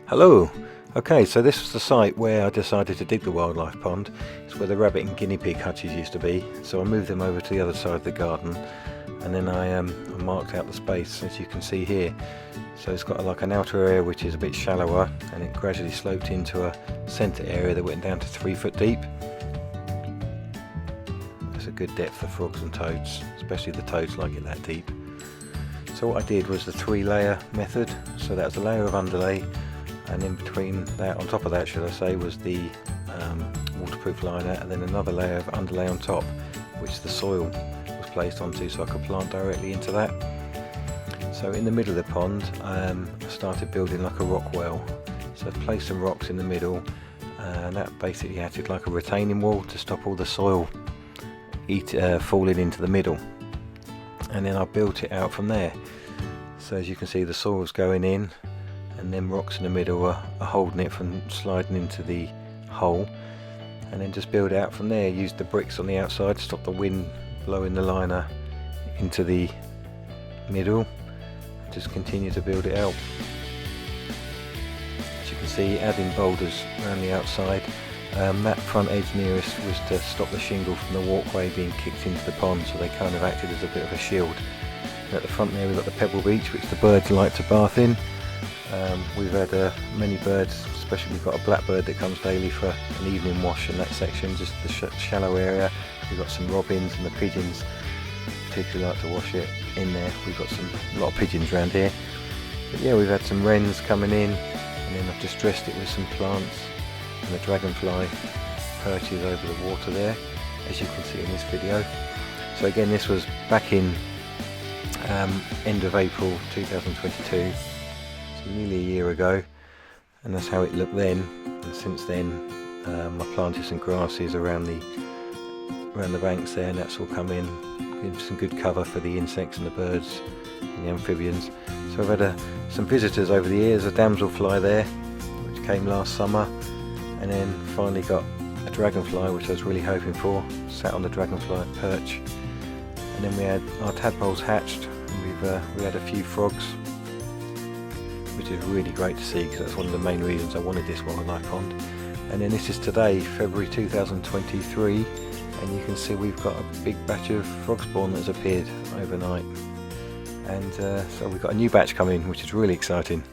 Hello! Okay, so this was the site where I decided to dig the wildlife pond. It's where the rabbit and guinea pig hutches used to be, so I moved them over to the other side of the garden, and then I marked out the space, as you can see here. So it's got like an outer area which is a bit shallower, and it gradually sloped into a centre area that went down to 3 foot deep. There's a good depth for frogs and toads, especially the toads like it that deep. So what I did was the 3-layer method. So that was a layer of underlay, and in between that, on top of that should I say, was the waterproof liner, and then another layer of underlay on top, which the soil was placed onto so I could plant directly into that. So in the middle of the pond, I started building like a rock well. So I placed some rocks in the middle, and that basically acted like a retaining wall to stop all the soil falling into the middle. And then I built it out from there. So as you can see, the soil's going in, and then rocks in the middle are holding it from sliding into the hole, and then just build it out from there. Use the bricks on the outside to stop the wind blowing the liner into the middle. Just continue to build it out. As you can see, adding boulders around the outside. That front edge nearest was to stop the shingle from the walkway being kicked into the pond, so they kind of acted as a bit of a shield. And at the front there we've got the pebble beach, which the birds like to bath in. We've had many birds, especially we've got a blackbird that comes daily for an evening wash in that section, just the shallow area. We've got some robins, and the pigeons particularly like to wash it in there. We've got a lot of pigeons around here. But yeah, we've had some wrens coming in, and then I've just dressed it with some plants and the dragonfly perches over the water there, as you can see in this video. So again, this was back in end of April 2022. Nearly a year ago, and that's how it looked then. And since then I planted some grasses around the banks there, and that's all come in, give some good cover for the insects and the birds and the amphibians. So I've had some visitors over the years, a damselfly there which came last summer, and then finally got a dragonfly which I was really hoping for, sat on the dragonfly perch, and then we had our tadpoles hatched, and we had a few frogs, which is really great to see, because that's one of the main reasons I wanted this wildlife pond. And then this is today, February 2023, and you can see we've got a big batch of frog spawn that's appeared overnight, and so we've got a new batch coming, which is really exciting.